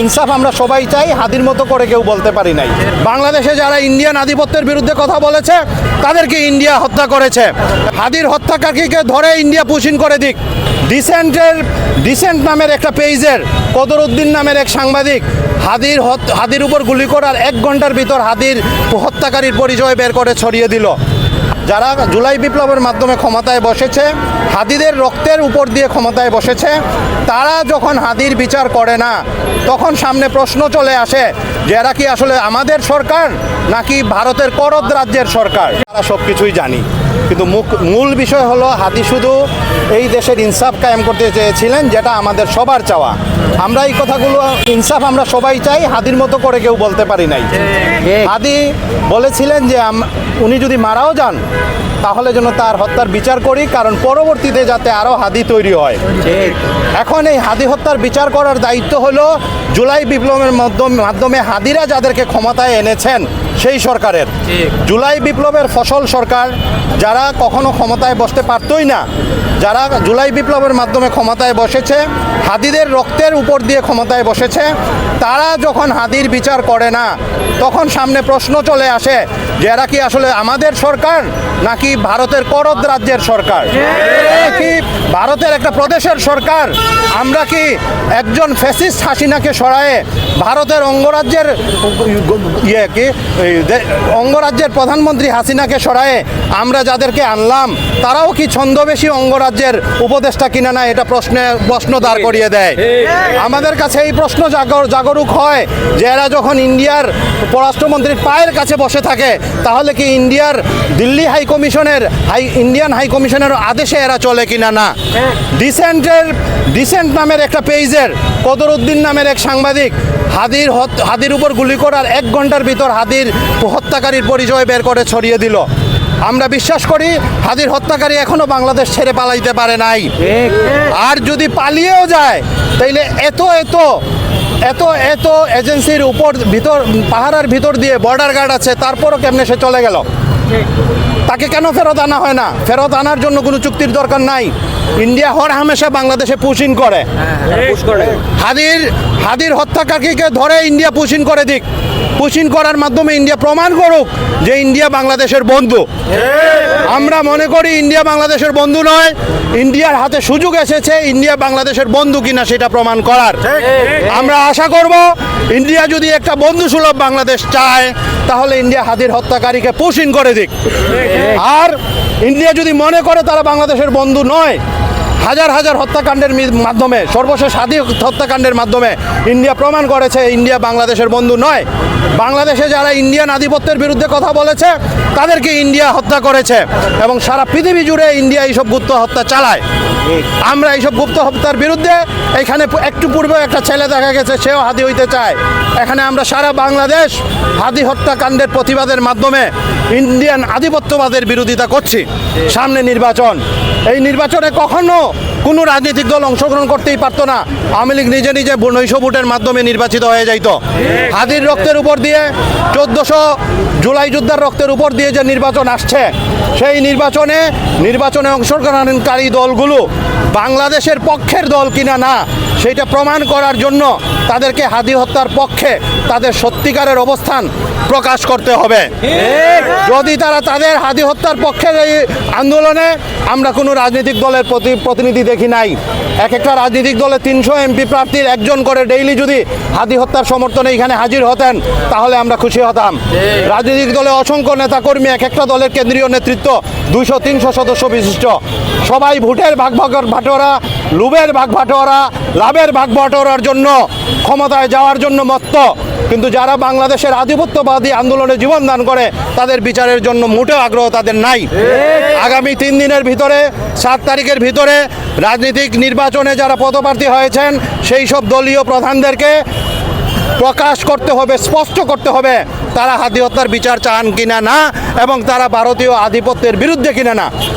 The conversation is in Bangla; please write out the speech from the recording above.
ইনসাফ আমরা সবাই চাই, হাদির মতো করে কেউ বলতে পারি নাই। বাংলাদেশে যারা ইন্ডিয়ান আধিপত্যের বিরুদ্ধে কথা বলেছে তাদেরকে ইন্ডিয়া হত্যা করেছে। হাদির হত্যাকারীকে ধরে ইন্ডিয়া পুশিং করে দিক। ডিসেন্ট নামের একটা পেজের কদরউদ্দিন নামের এক সাংবাদিক হাদির উপর গুলি করার 1 ঘন্টার ভিতর হাদির হত্যাকারীর পরিচয় বের করে ছড়িয়ে দিল। যারা জুলাই বিপ্লবের মাধ্যমে ক্ষমতায় বসেছে, হাদিদের রক্তের উপর দিয়ে ক্ষমতায় বসেছে, তারা যখন হাদির বিচার করে না তখন সামনে প্রশ্ন চলে আসে যে এরা কি আসলে আমাদের সরকার নাকি ভারতের করদ রাজ্যের সরকার। তারা সব কিছুই জানি, কিন্তু মূল বিষয় হলো হাদি শুধু এই দেশের ইনসাফ কায়েম করতে চেয়েছিলেন, যেটা আমাদের সবার চাওয়া। আমরা এই কথাগুলো, ইনসাফ আমরা সবাই চাই, হাদির মতো করে কেউ বলতে পারি নাই। হাদি বলেছিলেন যে উনি যদি মারাও যান তাহলে যেন তার হত্যার বিচার করি, কারণ পরবর্তীতে যাতে আরও হাদি তৈরি হয়। এখন এই হাদি হত্যার বিচার করার দায়িত্ব হলো জুলাই বিপ্লবের মাধ্যমে হাদিরা যাদেরকে ক্ষমতায় এনেছেন সেই সরকারের। জুলাই বিপ্লবের ফসল সরকার, যারা কখনো ক্ষমতায় বসতে পারতই না, যারা জুলাই বিপ্লবের মাধ্যমে ক্ষমতায় বসেছে, হাদিদের রক্তের উপর দিয়ে ক্ষমতায় বসেছে, তারা যখন হাদির বিচার করে না তখন সামনে প্রশ্ন চলে আসে যে এরা কি আসলে আমাদের সরকার নাকি ভারতের করদ রাজ্যের সরকার। কি ভারতের একটা প্রদেশের সরকার? আমরা কি একজন ফ্যাসিস্ট হাসিনাকে সরায়ে ভারতের অঙ্গরাজ্যের প্রধানমন্ত্রী হাসিনাকে সরায়ে আমরা যাদেরকে আনলাম তারাও কি ছন্দবেশী অঙ্গরাজ্যের উপদেষ্টা কিনা না, এটা প্রশ্ন দাঁড় করিয়ে দেয়। আমাদের কাছে এই প্রশ্ন জাগরুক হয় যে এরা যখন ইন্ডিয়ার পররাষ্ট্রমন্ত্রীর পায়ের কাছে বসে থাকে তাহলে কি ইন্ডিয়ার দিল্লি ইন্ডিয়ান হাই কমিশনের আদেশে এরা চলে কিনা না। ডিসেন্ট নামের একটা পেজের কদরউদ্দিন নামের এক সাংবাদিক হাদির উপর গুলি করার 1 ঘন্টার ভিতর হাদির হত্যাকারীর পরিচয় বের করে ছড়িয়ে দিল। আমরা বিশ্বাস করি হাদির হত্যাকারী এখনো বাংলাদেশ ছেড়ে পালাইতে পারে নাই। আর যদি পালিয়েও যায় তাইলে এত এজেন্সির উপর পাহাড়ের ভিতর দিয়ে বর্ডার গার্ড আছে, তারপরও কেমনে সে চলে গেল? তাকে কেন ফেরত আনা হয় না? ফেরত আনার জন্য কোনো চুক্তির দরকার নাই। ইন্ডিয়া হর হামেশা বাংলাদেশে পুশিং করে। হাদির হত্যাকারীকে ধরে ইন্ডিয়া পুশিং করে দিক। পুশিং করার মাধ্যমে ইন্ডিয়া প্রমাণ করুক যে ইন্ডিয়া বাংলাদেশের বন্ধু। আমরা মনে করি ইন্ডিয়া বাংলাদেশের বন্ধু নয়, ইন্ডিয়ার হাতে সুযোগ এসেছে ইন্ডিয়া বাংলাদেশের বন্ধু কিনা সেটা প্রমাণ করার। আমরা আশা করব ইন্ডিয়া যদি একটা বন্ধুসুলভ বাংলাদেশ চায় তাহলে ইন্ডিয়া হাদির হত্যাকারীকে পুশিং করে দিক। আর ইন্ডিয়া যদি মনে করে তারা বাংলাদেশের বন্ধু নয়, হাজার হাজার হত্যাকাণ্ডের মাধ্যমে, সর্বশেষ হাদি হত্যাকাণ্ডের মাধ্যমে ইন্ডিয়া প্রমাণ করেছে ইন্ডিয়া বাংলাদেশের বন্ধু নয়। বাংলাদেশে যারা ইন্ডিয়ান আধিপত্যের বিরুদ্ধে কথা বলেছে তাদেরকে ইন্ডিয়া হত্যা করেছে এবং সারা পৃথিবী জুড়ে ইন্ডিয়া এইসব গুপ্ত হত্যা চালায়। আমরা এইসব গুপ্ত হত্যার বিরুদ্ধে, এখানে একটু পূর্বে একটা ছেলে দেখা গেছে সেও হাদি হইতে চায়। এখানে আমরা সারা বাংলাদেশ হাদি হত্যাকাণ্ডের প্রতিবাদের মাধ্যমে ইন্ডিয়ান আধিপত্যবাদের বিরোধিতা করছি। সামনে নির্বাচন, এই নির্বাচনে কখনো কোনো রাজনৈতিক দল অংশগ্রহণ করতেই পারতো না। আওয়ামী লীগ নিজে নৈশ ভোটের মাধ্যমে নির্বাচিত হয়ে যাইত। হাদির রক্তের উপর দিয়ে 1400 জুলাই যোদ্ধার রক্তের উপর দিয়ে যে নির্বাচন আসছে, সেই নির্বাচনে অংশগ্রহণকারী দলগুলো বাংলাদেশের পক্ষের দল কিনা না সেইটা প্রমাণ করার জন্য তাদেরকে হাদি হত্যার পক্ষে তাদের সত্যিকারের অবস্থান প্রকাশ করতে হবে। যদি তারা তাদের হাদি হত্যার পক্ষের এই আন্দোলনে, আমরা কোনো রাজনৈতিক দলের প্রতিনিধি দেখি নাই। একটা রাজনৈতিক দলে 300 এমপি প্রার্থীর একজন করে ডেইলি যদি হাদি হত্যার সমর্থনে এখানে হাজির হতেন তাহলে আমরা খুশি হতাম। রাজনৈতিক দলে অসংখ্য নেতাকর্মী, একটা দলের কেন্দ্রীয় নেতৃত্ব 200-300 সদস্য বিশিষ্ট, সবাই ভোটের ভাগবাটোয়ারা, লুবের ভাগবাটোয়ারা, লাভের ভাগবাটোয়ারার জন্য ক্ষমতায় যাওয়ার জন্য মত্ত। কিন্তু যারা বাংলাদেশের আধিপত্যবাদী আন্দোলনে জীবন দান করে তাদের বিচারের জন্য মোটেও আগ্রহ তাদের নাই। আগামী 3 দিনের ভিতরে, 7 তারিখের ভিতরে রাজনৈতিক নির্বাচনে যারা পদপ্রার্থী হয়েছেন সেই সব দলীয় প্রধানদেরকে প্রকাশ করতে হবে, স্পষ্ট করতে হবে তারা হাদি হত্যার বিচার চান কিনা না এবং তারা ভারতীয় আধিপত্যের বিরুদ্ধে কিনা না।